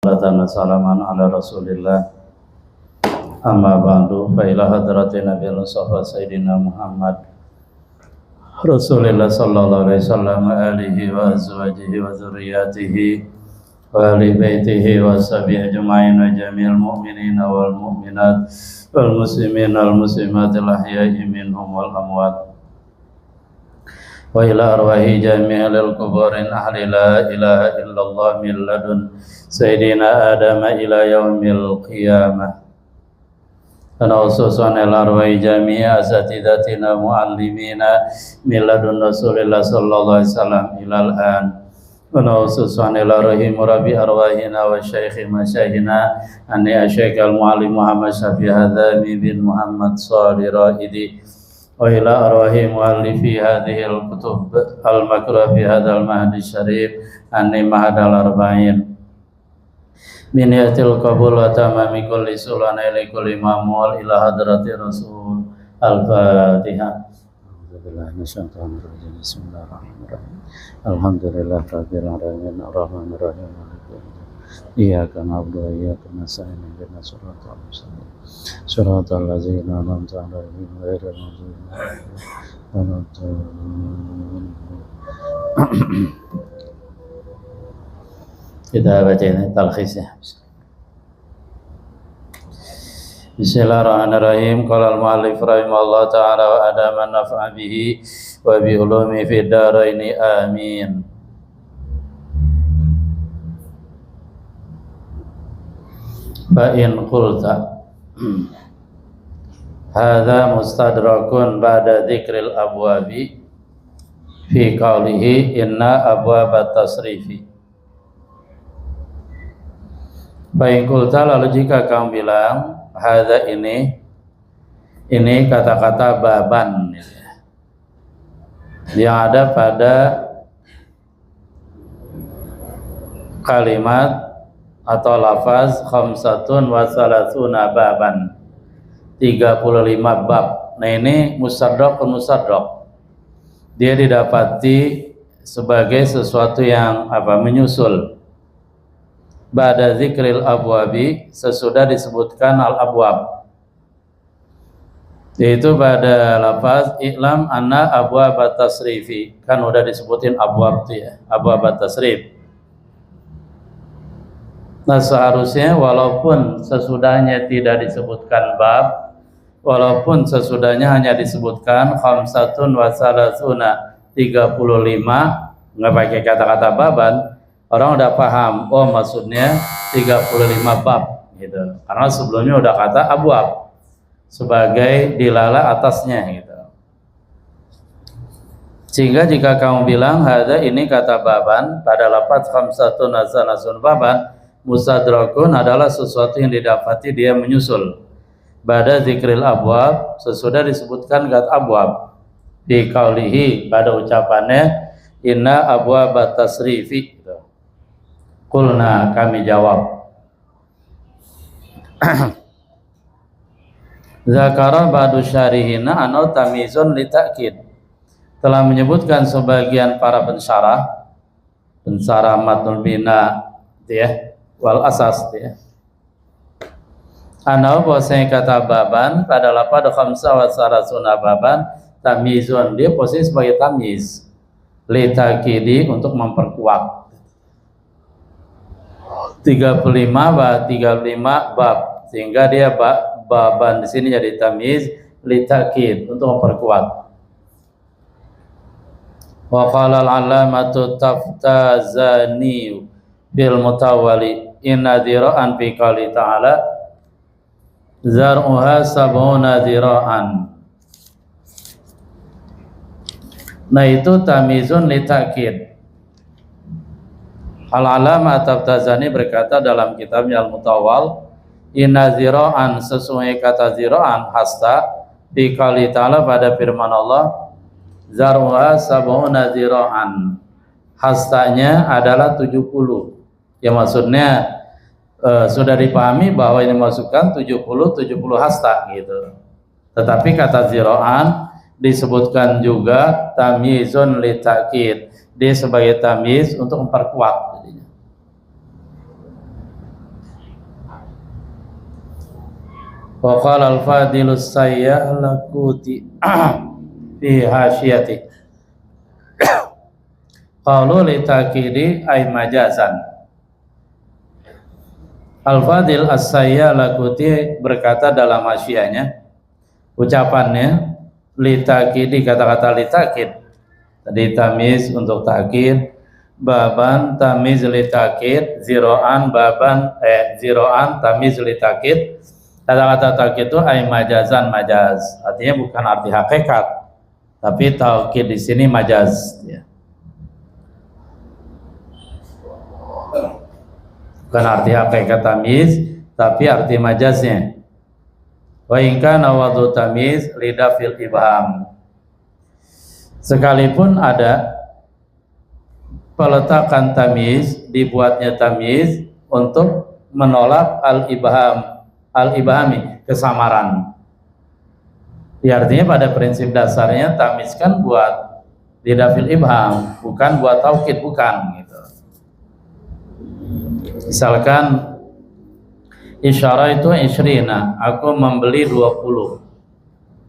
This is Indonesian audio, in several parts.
Salaman ala Rasulillah. Amma ba'du fa ila hadratin Nabiyyil Mustafa Sayyidina Muhammad Rasulillah sallallahu alaihi wasallam alihi wa azwajihi wa dzurriyyatihi wa ahli baitihi wa sahbihi ajma'in wa jami'il mu'minina wal mu'minat wal muslimina wal muslimatil ahya'i minhum wal amwat wa ila arwahi jami'il kuburin ahli la ilaha illallah min ladun sayyidina Adam ila yaumil qiyamah. Ana ususan ila arwahi jami'i asatidatina muallimina min ladun Rasulillah sallallahu alaihi wasallam ilal an. Ana ususan ila arwahi murabbi arwahina wa syaikhi masyaihina anni asyaikh al-muallim Muhammad Syafi Hadami bin Muhammad Shalih Raidi wa ila arwahi muallifi hadhihi al-kutub al-makruh fi hadzal mahdi syarif anni mahadal arba'in min yatil qabul wa tamami kulli sulana ila kulli mamul ila hadrati rasul al-fatihah. Bismillahirrahmanirrahim. Alhamdulillah rabbil alamin arrahmanir rahim iyyaka na'budu wa iyyaka nasta'in ihdinas siratal mustaqim siratal ladzina an'amta 'alaihim ghairil maghdubi 'alaihim waladdallin. Kita baca ini talkhisnya. Bismillahirrahmanirrahim. Qala al-mu'allif rahimahullah ta'ala wa adaman naf'a bihi wa bi ulumi fid dharaini amin. Fa in qulta hadza mustadrakun ba'da dzikril abwabi fi qawlihi inna abwabat tasrifi. Fa in qulta, lalu jika kamu bilang hadza ini kata-kata baban yang ada pada kalimat atau lafaz khamsatun wa salasuna baban, 35 bab. Nah ini musadrak, dia didapati sebagai sesuatu yang menyusul ba'da zikril abwabi, sesudah disebutkan al-abwab, yaitu pada lafaz i'lam anna abwabat tasrifi, kan udah disebutin abwab tuh ya, abwabat tasrif. Nah seharusnya walaupun sesudahnya tidak disebutkan bab, walaupun sesudahnya hanya disebutkan khamsatun wa salasuna, 35, nggak pakai kata-kata baban, orang udah paham, oh maksudnya 35 bab gitu. Karena sebelumnya udah kata abwab sebagai dilala atasnya gitu. Sehingga jika kamu bilang hadza ini kata baban pada lafaz khamsatun wa salasuna baban, mustadrakun adalah sesuatu yang didapati dia menyusul ba'da zikril abwab, sesudah disebutkan kata abwab di qaulihi, pada ucapannya inna abwabat tasrifi. Qulna, kami jawab, zakara ba'du syarihina anau tamizun li ta'kid, telah menyebutkan sebagian para pensyarah matnul bina ya wal asas ya, anau bahwasanya kata baban pada lafaz khamsa wa salasuna baban tamizun, dia posisi sebagai tamiz li ta'kidi, untuk memperkuat 35 bab, sehingga dia baban di sini jadi tamiz li ta'kid, untuk memperkuat. Wa qala al-allamatu taftazani bil mutawali inna dhira'an fi qali ta'ala zar'uha sab'una dhira'an. Nah itu tamizun li ta'kid. Al-Allamah Taftazani berkata dalam kitabnya Al-Mutawwal, inna zira'an, sesuai kata zira'an hasta fi qali ta'ala, pada firman Allah, zar'uha sab'una zira'an, hastanya adalah 70. Ya maksudnya sudah dipahami bahwa ini masukkan 70 hasta gitu. Tetapi kata zira'an disebutkan juga tamyizun li ta'kid, dia sebagai tamyiz untuk memperkuat. Wa qala al-fadilus sayyalakuti fi hasyati qalu li takidi ay majazan. Al-Fadil as-Sayyalakuti berkata dalam hasyahnya, ucapannya litakidi, kata-kata litakid tadi tamiz untuk takid, baban tamiz litakid, ziroan baban ziroan tamiz litakid. Kata-kata takid itu ay majazan, majaz artinya bukan arti hakikat, tapi takid di sini majaz ya. Bukan arti hakikat tamiz, tapi arti majaznya. Wa in kana wadhu tamiz lidafil ibham. Sekalipun ada peletakan tamiz, dibuatnya tamiz untuk menolak al-ibham, al-ibhami, kesamaran. Ya, artinya pada prinsip dasarnya tamiz kan buat lidafil ibham, bukan buat taukid, bukan gitu. Misalkan isyarah itu isyrina, aku membeli 20.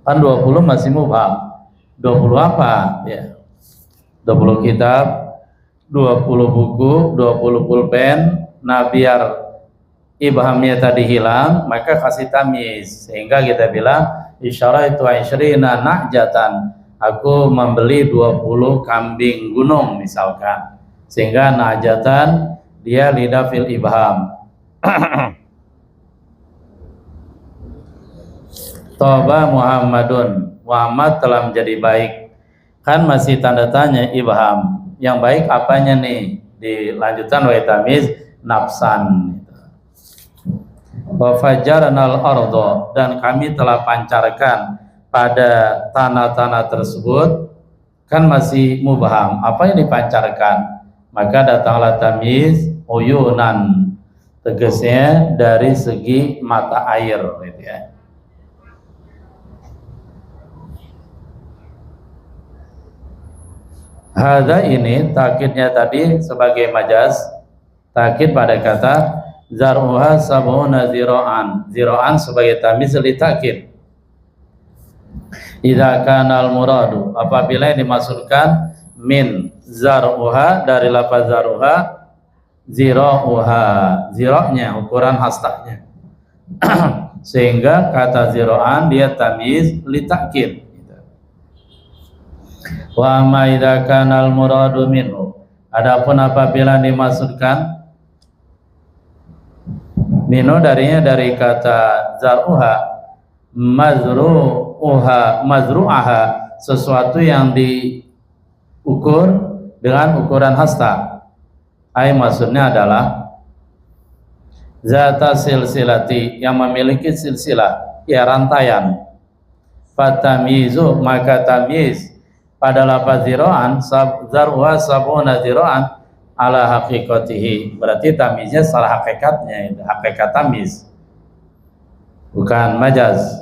Kan 20 masih mubham. 20 apa? Ya. 20 kitab, 20 buku, 20 pulpen. Nah, biar ibhamnya tadi hilang, maka kasih tamiz. Sehingga kita bilang isyarah itu isyrina na'jatan. Aku membeli 20 kambing gunung misalkan. Sehingga na'jatan dia lidafil ibham. Toba Muhammadun, Muhammad telah menjadi baik. Kan masih tanda tanya ibham. Yang baik apanya nih? Dilanjutkan wa tamiz nafsan. Wa fajjarnal arda, dan kami telah pancarkan pada tanah-tanah tersebut. Kan masih mubham. Apa yang dipancarkan? Maka datanglah tamiz uyunan, tegasnya dari segi mata air gitu ya. Hadza ini takidnya tadi sebagai majaz, takid pada kata zar'uha sab'una zira'an, zira'an sebagai tamiz li takid. Idza kana al-muradu, apabila yang dimaksudkan min zar'uha dari lafaz zar'uha, zira'uha, zira'nya ukuran hastanya. Sehingga kata zira'an dia tamiz li ta'kid. Wa ma idza kana al muradu minhu, adapun apabila dimaksudkan minhu darinya dari kata zar'uha, mazru'aha, sesuatu yang diukur dengan ukuran hasta. Maksudnya adalah zata silsilati, yang memiliki silsilah, ya rantaian. Fatamizu, maka tamiz pada lafaz zira'an, zar'uha sab'una zira'an ala haqiqatihi, berarti tamiznya salah hakikatnya, itu hakikat tamiz, bukan majaz.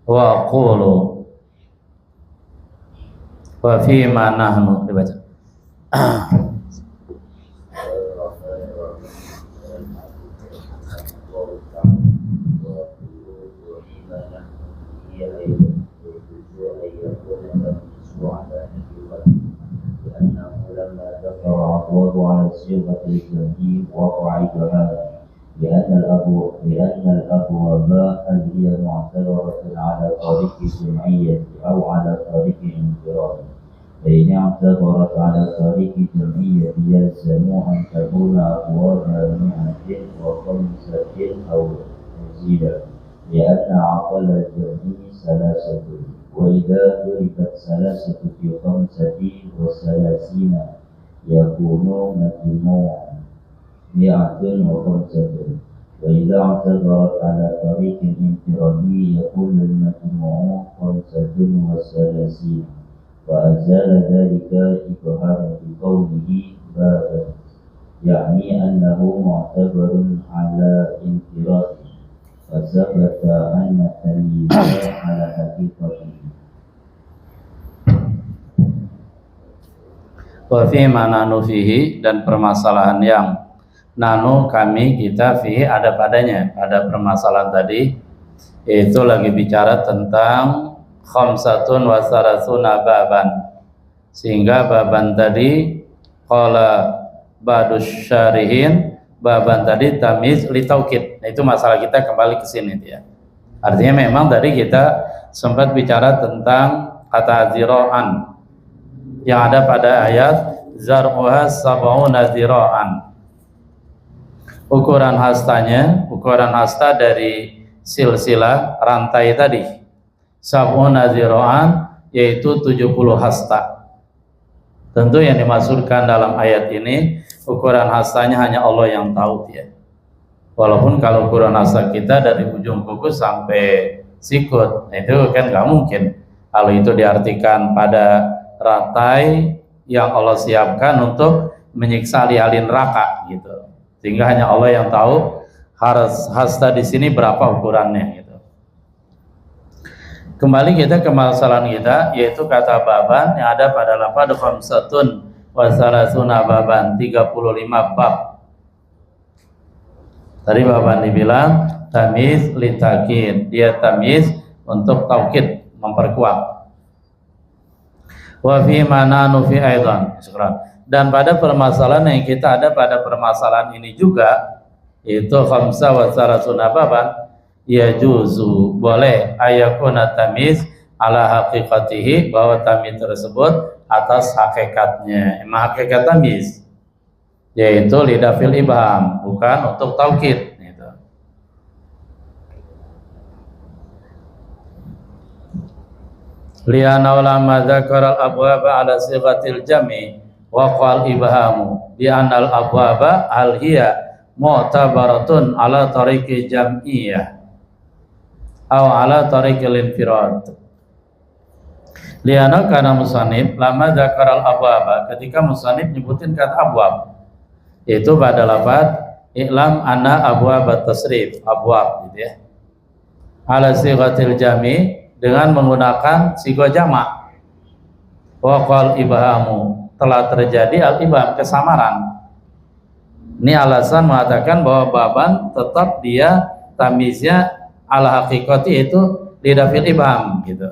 Wa qulu wa fi ma nahnu, dibaca. على الصيغة التي وقع جهالا لأن الأبواب هل هي معتبرة على طريق جمعية أو على طريق انفراد؟ فإن اعتبرت على طريق جمعية يلزم أن تكون أبوابها 100 و5 أو زيادة، لأن عقل الجمع 3، وإذا ضربت 3 في 35 يكون مجموع 105. وإذا اعتبرت على طريق انفرادي يكون المجموع 35، وأزال ذلك إبهام بقوله بابا، يعني أنه معتبر على انفراده، فثبت أن التمييز على حقيقته. Wa fi ma nanu fihi, dan permasalahan yang nanu kami kita fihi ada padanya, pada permasalahan tadi Itu lagi bicara tentang khamsatun wa salasuna baban. Sehingga baban tadi qala ba'dus syarihin, baban tadi tamyiz li taukid. Nah, itu masalah kita kembali ke sini ya. Artinya memang tadi kita sempat bicara tentang kata zira'an yang ada pada ayat zar'uha sab'una zira'an. Ukuran hasta dari silsilah rantai tadi sab'una zira'an, yaitu 70 hasta. Tentu yang dimaksudkan dalam ayat ini ukuran hastanya hanya Allah yang tahu ya. Walaupun kalau ukuran hasta kita dari ujung kuku sampai sikut, itu kan nggak mungkin. Kalau itu diartikan pada rantai yang Allah siapkan untuk menyiksa ahli neraka gitu. Sehingga hanya Allah yang tahu hasta di sini berapa ukurannya gitu. Kembali kita ke masalah kita, yaitu kata baban yang ada pada lafaz khamsatun wa salasuna baban, 35 bab. Tadi baban dibilang tamyiz li taukid, dia tamyiz untuk taukid, memperkuat. Wa fi mananu fi aidan. Dan pada permasalahan yang kita ada pada permasalahan ini juga, yaitu khamsa wa salasuna baban, ya juzu boleh ayakuna tamyiz ala haqiqatihi, bahwa tamyiz tersebut atas hakikatnya. Emang hakikat tamyiz yaitu lidafil ibham, bukan untuk taukid gitu. Liana ulama dzakara al-abwaba ala sighatil jami wa qal ibhamu bi anal abwaba al hiya mu'tabaratun ala tariqi jam'iyah aw ala tariqil infirad. Liana kana musannif lama dzakaral abwaba, ketika musannif nyebutin kata abwab, yaitu pada lafaz i'lam anna abwab tasrif, abwab gitu ya, ala sighatil jami, dengan menggunakan sigo jamak. Wa qal ibhamu, telah terjadi al-ibham, kesamaran. Ini alasan mengatakan bahwa baban tetap dia tamyiznya ala haqiqati, itu lidafil ibham gitu.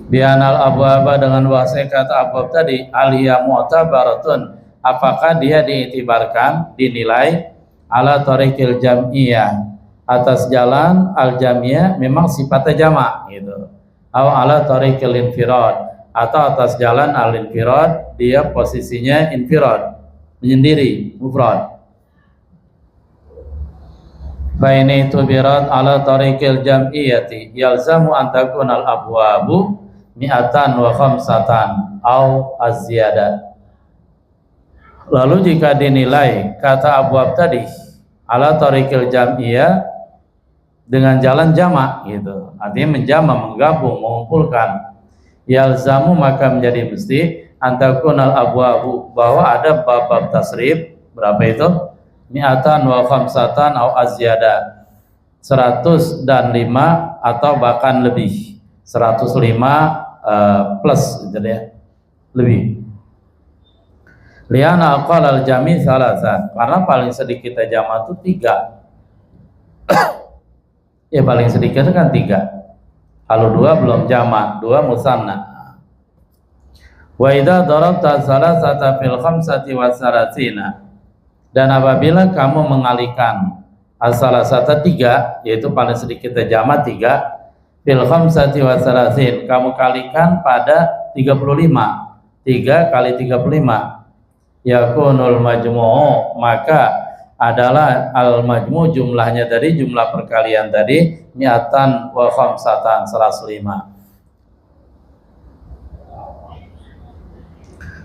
Bianal abwaba, dengan bahasa kata abwab tadi, aliyah mu'tabaratun, apakah dia diitibarkan, dinilai ala tariqil jam'iyah, atas jalan al-jam'iyah, memang sifatnya jamak gitu. Atau ala tariqil infirad, atau atas jalan al-infirad, dia posisinya infirad, menyendiri, mufrad. Baini tubirat ala tariqil jam'iyati yalzamu an takuna al-abwabu mi'atan wa khamsatan au az-ziyadat. Lalu jika dinilai kata abwab tadi ala tariqil jam'iyah, dengan jalan jamak gitu, artinya menjamak, menggabung, mengumpulkan, yalzamu, maka menjadi mesti an takuna al-abwabu, bahwa ada bab-bab tasrif, berapa itu? Mi'atan wa khamsatan au azyada, 105 atau bahkan lebih, 105 plus gitu ya, lebih. Liana aqal al-jami salasan, karena paling sedikit jamak itu 3. Ya paling sedikit itu kan 3. Kalau 2 belum jamak, 2 musanna. Wa idza darabta salasata fil khamsati wa salasina, dan apabila kamu mengalihkan as-salasata 3, yaitu paling sedikit jamak 3, fil khamsati wa salasin, kamu kalikan pada 35, 3 kali 35, yakunul majmu'u, maka adalah al-majmu', jumlahnya tadi, jumlah perkalian tadi, mi'atan wa khamsatan, 105.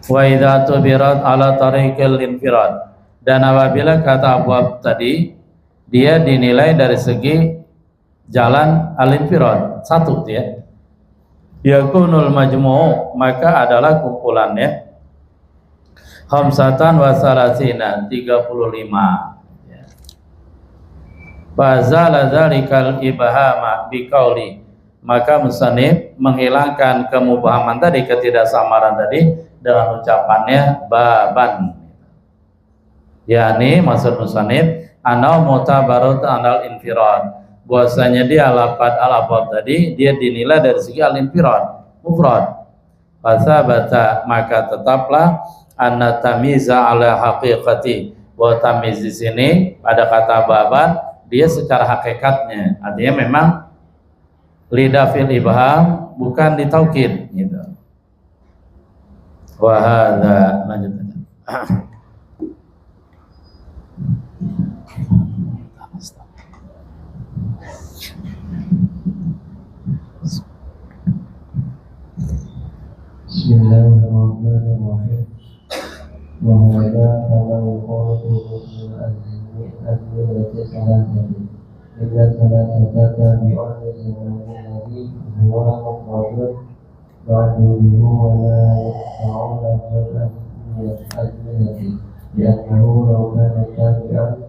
Wa idza tubirat ala tariqil infirad, dan apabila kata abwab tadi dia dinilai dari segi jalan al-infirad, satu ya, yakunul majmu', maka adalah kumpulannya khamsatan wa salasina, 35 ya. Fazala dzalikal ibhama biqauli, maka musannif menghilangkan kemubhaman tadi, ketidaksamaran tadi, dengan ucapannya baban, yakni maksud musannif anau mutabarut anal infirad, bahwasanya dia lafad al-abwab tadi dia dinilai dari segi al-infirad mufrad. Fasabata, maka tetaplah anna tamiza ala haqiqati, bahwa tamiz di sini pada kata baban dia secara hakikatnya, artinya memang lidafil ibham bukan ditaukid gitu. Wa hadza, lanjut. Bismillahirrahmanirrahim. Wa hadza kama yuqalu fil azmiyati salatati illa salatata bi'urfi alladhi huwa mufradun ba'duhu wa la yaqta'una fil azmiyati li'annahu law kana tabi'an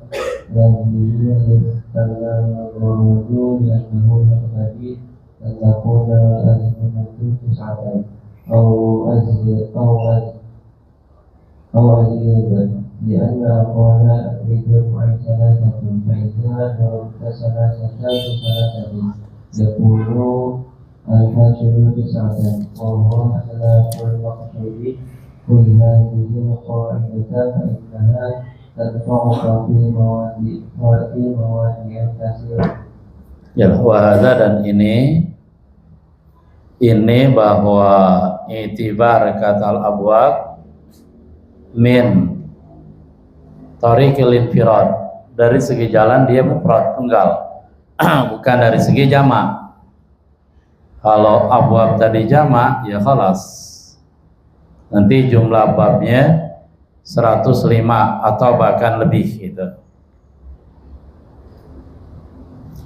lam yastalla li'annahu yaqtadi an takuna al-azmiyatu tis'atan أو أزيدا لأن أقوال لجمع ثلاثة فإذا ضربت ثلاثة يكون الحاصل تسعة وهو خلاف المقصود. كل هذه القاعدة فإنها تنفعك في مواضع كثيرة. Ya, wahada, dan ini bahwa itibar kata al-abwab min tariqil infirad, dari segi jalan dia mufrad tunggal bukan dari segi jamak. Kalau abwab tadi jamak ya khalas, nanti jumlah babnya 105 atau bahkan lebih gitu.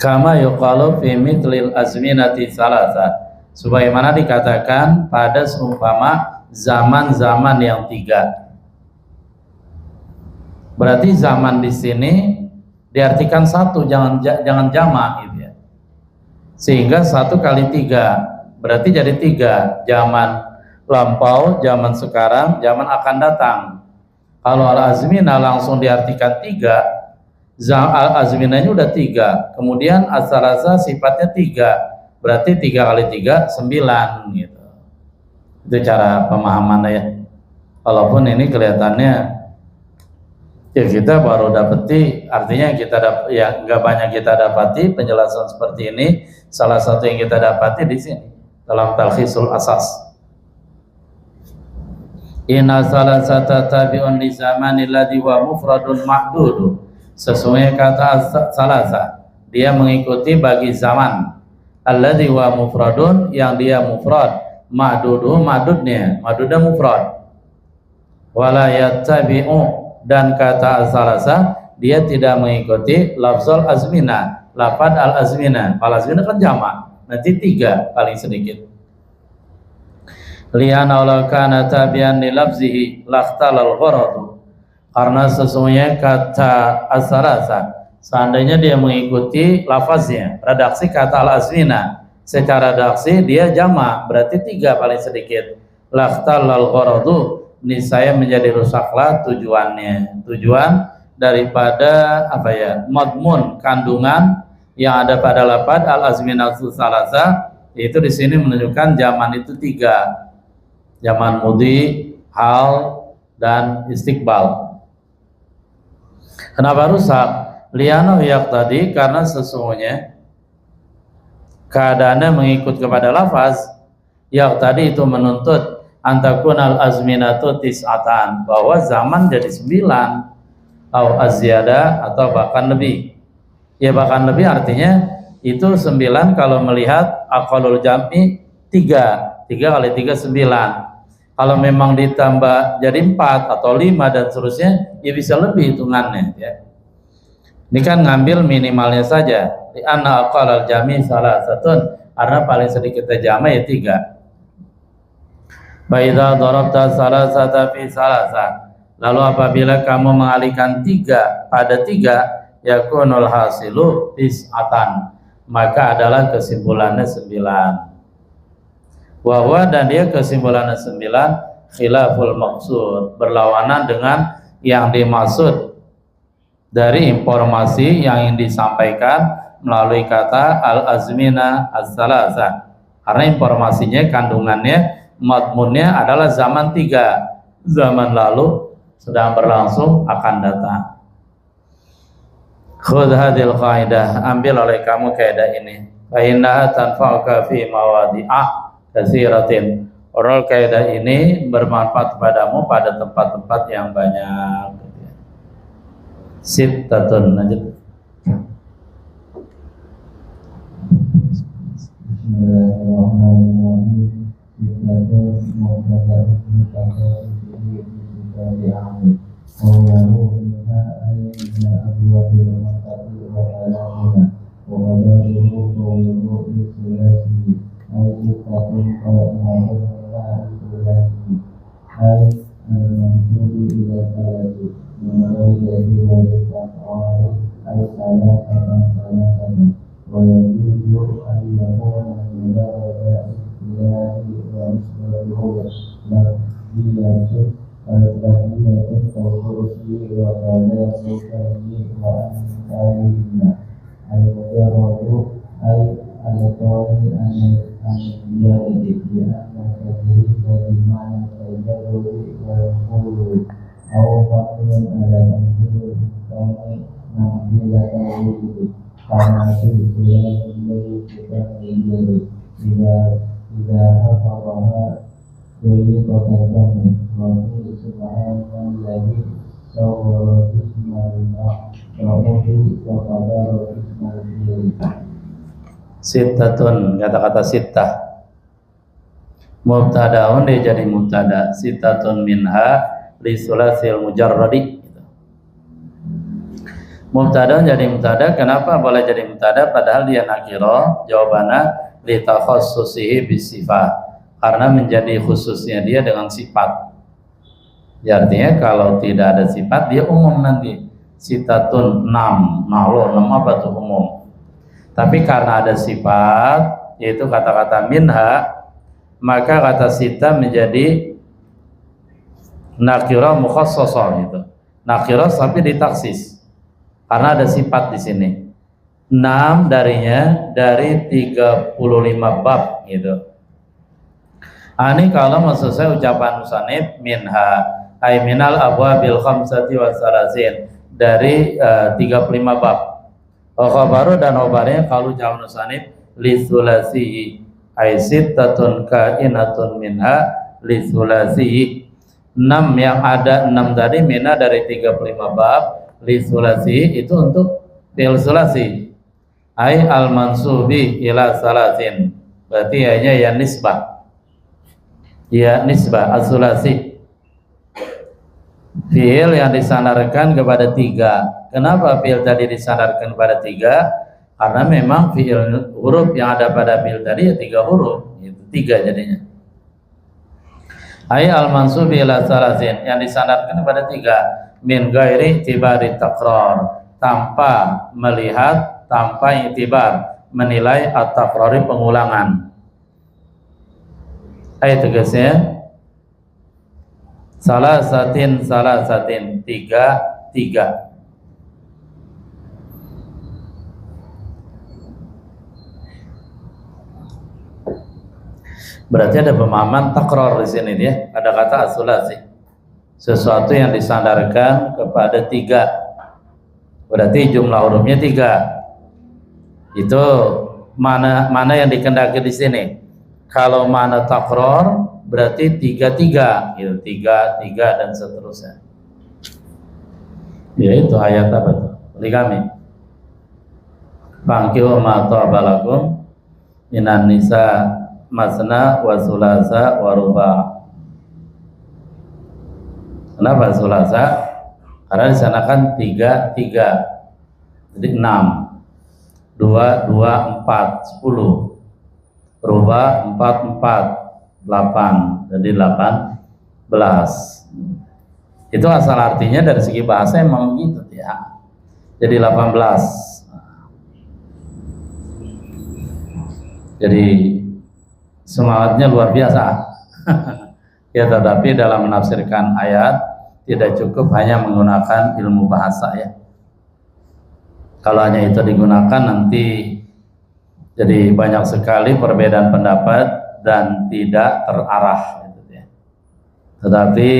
Kama yuqalu fi mithlil azminati salasa, sebagaimana dikatakan pada seumpama zaman-zaman yang 3. Berarti zaman di sini diartikan satu, jangan jamak gitu ya. Sehingga 1 kali 3 berarti jadi 3, zaman lampau, zaman sekarang, zaman akan datang. Kalau al-azminah langsung diartikan 3, al-azminahnya udah 3, kemudian as-salasa sifatnya 3, berarti 3 kali 3 9 gitu. Itu cara pemahamannya ya. Walaupun ini kelihatannya ya kita baru dapati, artinya kita ya nggak banyak kita dapati penjelasan seperti ini. Salah satu yang kita dapati di sini dalam Talkhisul Asas. Inna salasata tabi'un li zamanil ladzi wa mufradun ma'dudu. Sesungguhnya kata salasa, dia mengikuti bagi zaman alladzi wa mufradun, yang dia mufrad, ma'dudu ma'dudnya mufrad, wala yattabi'u, dan kata salasa dia tidak mengikuti lafzul azmina, lafad al azmina. Al azmina kan jamak, nanti 3 paling sedikit. Li'anna law kana tabi'an li lafzihi lakhtalal gharadu, karena sesungguhnya kata as-salasa seandainya dia mengikuti lafaznya, redaksi kata al-azmina secara redaksi dia jamak, berarti 3 paling sedikit. Lakhtalal gharadu, niscaya menjadi rusaklah tujuannya, tujuan daripada apa ya, madmun, kandungan yang ada pada lafaz al-azminatu salasa, yaitu di sini menunjukkan zaman itu 3, zaman mudi, hal, dan istiqbal. Kenapa rusak? Liana yak tadi, karena sesungguhnya keadaannya mengikut kepada lafaz yang tadi itu menuntut antakun al azminatu tis'atan, bahwa zaman jadi 9 atau azyada atau bahkan lebih. Ya bahkan lebih artinya itu 9 kalau melihat aqalul jam'i 3 kali 3 9. Kalau memang ditambah jadi 4 atau 5 dan seterusnya, ya bisa lebih hitungannya ya. Ini kan ngambil minimalnya saja. Di anna aqalal jami salasatun, karena paling sedikitnya jama ya 3. Baidza darabta salasata fi salasa, lalu apabila kamu mengalihkan 3 pada 3, yakunul hasilu tis'atan, maka adalah kesimpulannya 9. Wahwa, dan dia kesimpulannya 9, khilaful maqsud, berlawanan dengan yang dimaksud dari informasi yang disampaikan melalui kata al-azmina az-salasa, karena informasinya, kandungannya, madmunnya adalah zaman 3, zaman lalu, sedang berlangsung, akan datang. Khudh hadhil qaidah, ambil oleh kamu kaidah ini. Fa innaha tanfa'uka fi mawadi'ah katsiratin. Oral kaidah ini bermanfaat padamu pada tempat-tempat yang banyak. Sittatun, lanjut. Bismillahirrahmanirrahim. Sittatun, kata-kata sittah. Mubtadaun dia jadi mubtada. Sittatun minha li sulasil mujarradi. Mubtada jadi mubtada. Kenapa boleh jadi mubtada? Padahal dia nakirah. Jawabannya li takhassusihi bisifat, karena menjadi khususnya dia dengan sifat. Ya, artinya kalau tidak ada sifat dia umum nanti. Sittatun 6. Nah, lo 6 apa tuh umum? Tapi karena ada sifat, yaitu kata-kata minha, maka kata sita menjadi nakirah mukhassasah gitu. Nakirah tapi ditaksis. Karena ada sifat di sini. 6 darinya dari 35 bab gitu. Ini kalau maksud saya ucapan musannif minha ay minal abwabil khamsati wa salasin, dari 35 bab. Khabaru dan khobarnya kalau jawab musannif li sulasihi ay sittatun kainatun minha li sulasihi. 6 yang ada 6 tadi minha dari 35 bab, li sulasihi itu untuk fi'il sulasi ay al mansubi ila salasin, berarti hanya ya nisbah, ya nisbah as-sulasi, fi'il yang disandarkan kepada 3. Kenapa fi'il tadi disandarkan pada 3? Karena memang fi'il huruf yang ada pada fi'il tadi ya 3 huruf, itu 3 jadinya. Ay al-mansub ila salasin, yang disandarkan kepada 3, min ghairi tibari takrar, tanpa melihat, tanpa itibar, menilai at-takrari pengulangan. Ayat tegasnya salasatin 3. Berarti ada pemahaman takror di sini dia. Ada kata as-sulasi, sesuatu yang disandarkan kepada 3. Berarti jumlah hurufnya 3. Itu mana yang dikendaki di sini. Kalau mana takror berarti 3 gitu, 3 dan seterusnya. Ya itu ayat apa tuh? Poligami. Fankihu ma ta'aba lakum minan nisa masna wa sulasa wa ruba'. Kenapa sulasa? Karena di sana kan 3. Jadi 6. 2, 4, 10. Ruba' 4, 8. Jadi 18. Itu asal artinya dari segi bahasa emang gitu ya. Jadi 18. Jadi semangatnya luar biasa. Ya, tetapi dalam menafsirkan ayat tidak cukup hanya menggunakan ilmu bahasa ya. Kalau hanya itu digunakan nanti jadi banyak sekali perbedaan pendapat dan tidak terarah gitu ya. Tetapi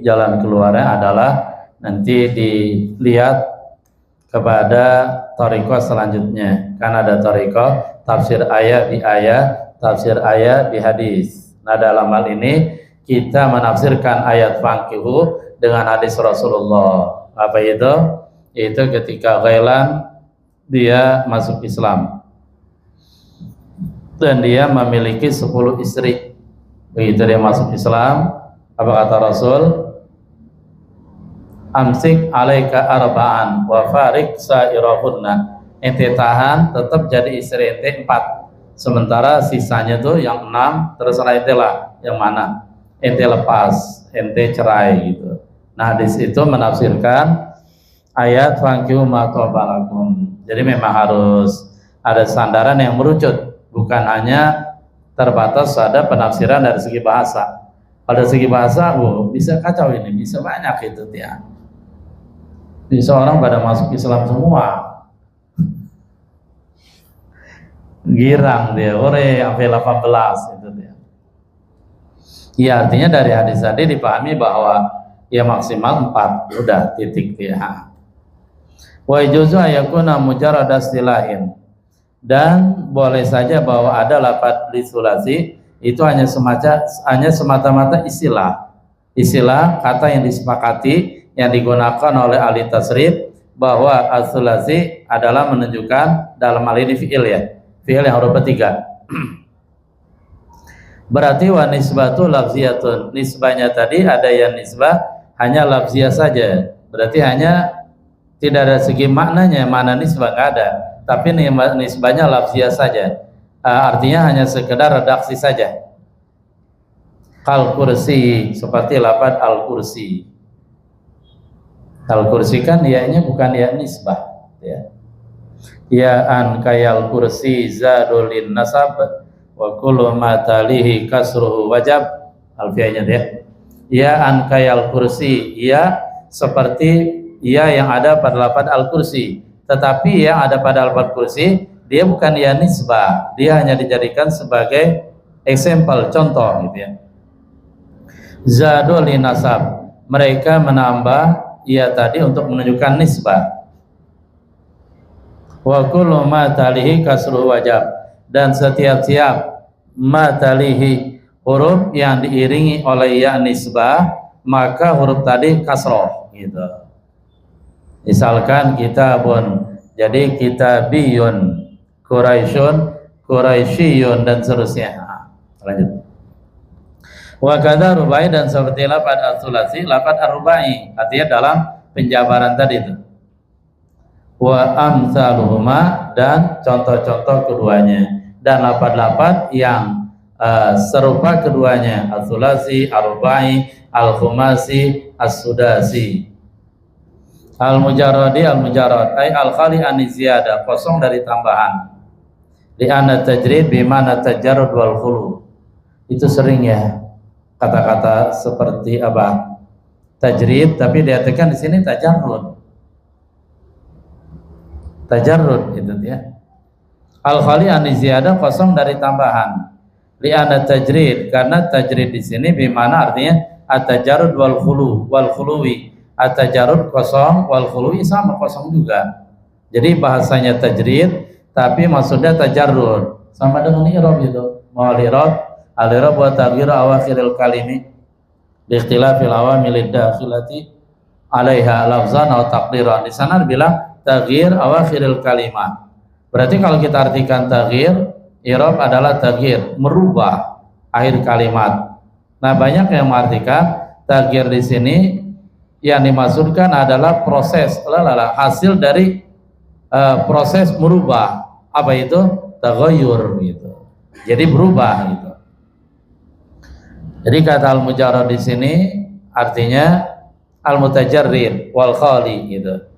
jalan keluarnya adalah nanti dilihat kepada thariqah selanjutnya. Kan ada thariqah tafsir ayat di ayat, tafsir ayat di hadis. Nah, dalam hal ini kita menafsirkan ayat fankihu dengan hadis Rasulullah. Apa itu? Itu ketika Ghailan dia masuk Islam dan dia memiliki 10 istri. Begitu dia masuk Islam, apa kata Rasul? Amsik alaika arba'an wa farik sa'irahunna. Ente tahan, tetap jadi istri ente 4. Sementara sisanya tuh yang 6 terserah ente lah yang mana. Ente lepas, ente cerai gitu. Nah, di situ menafsirkan ayat fankihu ma tabalakum. Jadi memang harus ada sandaran yang merucut, bukan hanya terbatas pada penafsiran dari segi bahasa. Pada segi bahasa, bisa kacau ini, bisa banyak itu ya. Bisa orang pada masuk Islam semua, girang dia, sampai 18 itu dia. Ya artinya dari hadis tadi dipahami bahwa ya maksimal 4, udah titik dia. Wa yajuzu ayakuna mujarrad istilahin, dan boleh saja bahwa ada lafadz lisulasi itu hanya semata-mata istilah kata yang disepakati yang digunakan oleh ahli tasrif bahwa as-sulasi adalah menunjukkan dalam hal ini fi'il ya, fi'il yang huruf 3. Berarti wa nisbatu lafziyatun, nisbahnya tadi ada yang nisbah hanya lafziyah saja, berarti hanya tidak ada segi maknanya, mana nisbah nggak ada, tapi nisbahnya lafziyah saja, artinya hanya sekedar redaksi saja. Kal kursi, seperti lafaz al kursi. Al kursi kan ya-nya bukan ya nisbah ya. Ya an kayal kursi zadulin nasab wa kullu ma talihi kasruhu wajab. Alfiahnya dia. Ya an kayal kursi, ya seperti ya yang ada pada lafaz al kursi, tetapi yang ada pada lafaz kursi dia bukan ya nisbah, dia hanya dijadikan sebagai example, contoh gitu ya. Zadulin nasab, mereka menambah ia tadi untuk menunjukkan nisbah. Wa kullu ma talihi kasruhu wajab, dan setiap ma talihi huruf yang diiringi oleh ya nisbah maka huruf tadi kasroh gitu. Misalkan kitabun, jadi kitabiyun, Quraisyun, Quraisyiyun, dan seterusnya. Lanjut. Wa kadza rubai, dan seperti lafaz as-sulasi, lafaz ar-rubai, artinya dalam penjabaran tadi itu. Wa amsaluhuma, dan contoh-contoh keduanya, dan lafaz-lafaz yang serupa keduanya, as-sulasi, ar-rubai, al-khumasi, as-sudasi. Al-mujarrad ay al-khali an ziyadah, kosong dari tambahan. Li anna tajrid bimana tajarrud wal khulu. Itu sering ya kata-kata seperti apa? Tajrid, tapi diartikan di sini tajarrud. Tajarrud itu ya. Al-khali an ziyadah, kosong dari tambahan. Li anna tajrid, karena tajrid di sini bimana artinya at-tajarrud wal khulu wal khuluwi. At-tajarrud kosong, wal khuluwi sama kosong juga. Jadi bahasanya tajrid tapi maksudnya tajarrud, sama dengan i'rab itu. Mau al-i'rab wa taghyir awakhiril kalimi bi ikhtilafil awamil dakhilati 'alaiha lafzan atau taqdiran. Di sana dibilang taghyir awakhiril kalimat. Berarti kalau kita artikan taghyir, i'rab adalah taghyir, merubah akhir kalimat. Nah, banyak yang mengartikan taghyir di sini yang dimaksudkan adalah proses, hasil dari proses merubah. Apa itu? Taghayyur gitu. Jadi berubah gitu. Jadi kata al-mujarrad di sini artinya al-mutajarrid wal khali gitu.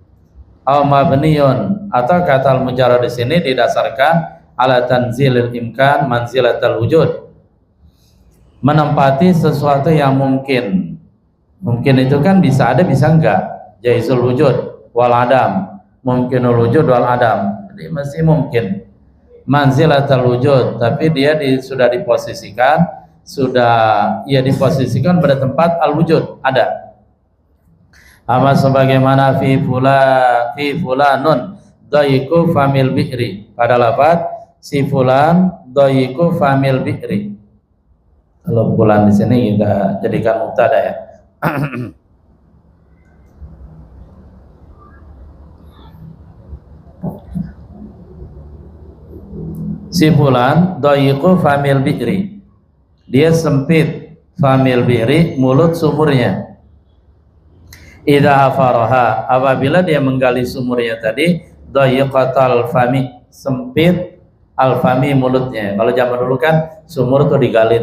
Aw mabniyun, atau kata al-mujarrad di sini didasarkan ala tanzilil imkan manzilatal wujud. Menempati sesuatu yang mungkin. Mungkin itu kan bisa ada, bisa enggak. Jaizul wujud wal adam. mungkinul wujud wal adam. Jadi masih mungkin manzilatul wujud, tapi dia sudah diposisikan, diposisikan pada tempat al wujud, ada. Ama sebagaimana fi fulanun dayiku famil bi'ri, pada lafaz si fulan dayiku famil bi'ri. Kalau fulan di sini kita jadikan mubtada ya. Si fulan dayiku famil bi'ri, dia sempit famil bi'ri, mulut sumurnya. Idza hafaraha, apabila dia menggali sumurnya tadi, dayiqatal fami, sempit al-fami, mulutnya. Kalau zaman dulu kan sumur tuh digali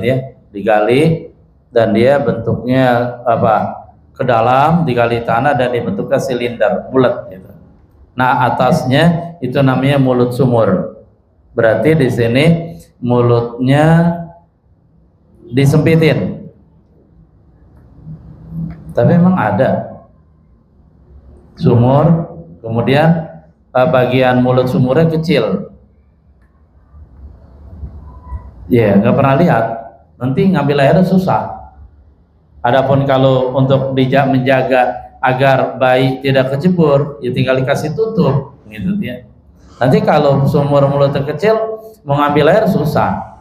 dan dia bentuknya ke dalam, digali tanah dan dibentuknya silinder bulat gitu. Nah, atasnya itu namanya mulut sumur. Berarti di sini mulutnya disempitin. Tapi memang ada sumur, kemudian bagian mulut sumurnya kecil. Nggak pernah lihat. Nanti ngambil airnya susah. Adapun kalau untuk menjaga agar bayi tidak kecebur, ya tinggal dikasih tutup, gitu ya. Nanti kalau sumur mulutnya kecil, mau ngambil air susah.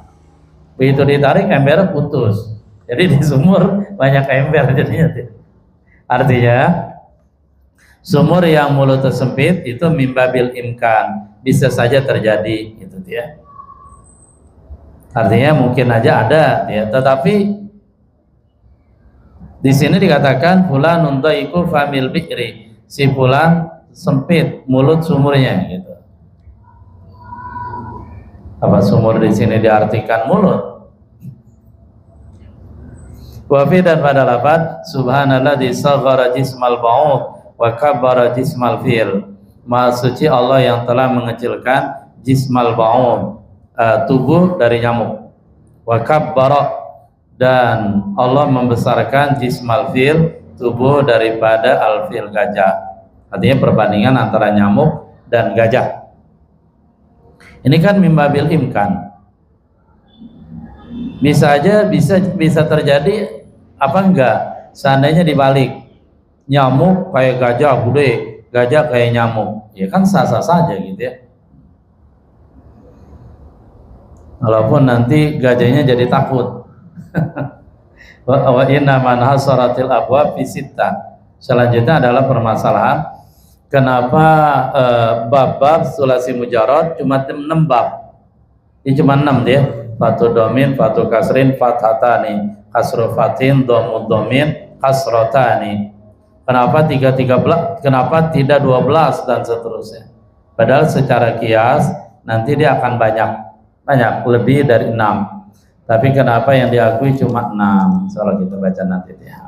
Begitu ditarik, embernya putus. Jadi di sumur banyak ember jadinya. Artinya sumur yang mulutnya sempit itu mimbabil imkan, bisa saja terjadi, gitu ya. Artinya mungkin aja ada, ya. Tetapi di sini dikatakan fulanun dayiku famil bi'ri, si fulan sempit mulut sumurnya, gitu. Apa sumur di sini diartikan mulut? Wafi dan pada lafaz subhanalladzi saghara jismal ba'ud wa kabbara jismal fil. Maha suci Allah yang telah mengecilkan jismal ba'ud, tubuh dari nyamuk. Wa kabbara, dan Allah membesarkan jismal fil, tubuh daripada al-fil, gajah. Artinya perbandingan antara nyamuk dan gajah. Ini kan mimbabil imkan. Bisa aja bisa terjadi apa enggak? Seandainya dibalik, nyamuk kayak gajah gede, gajah kayak nyamuk, ya kan sah-sah saja gitu ya. Walaupun nanti gajahnya jadi takut. Wa inna man hasaratil abwab fi sittah. Selanjutnya adalah permasalahan kenapa bab-bab sulasi mujarrad cuma 6 bab. Ini cuma 6 dia. Fatu domin, fatu kasrin, fathatani, kasru fatin, domu domin, kasrotani. Kenapa 13? Kenapa tidak 12 dan seterusnya? Padahal secara kias nanti dia akan banyak lebih dari 6. Tapi kenapa yang diakui cuma 6? Kalau kita baca nanti ya.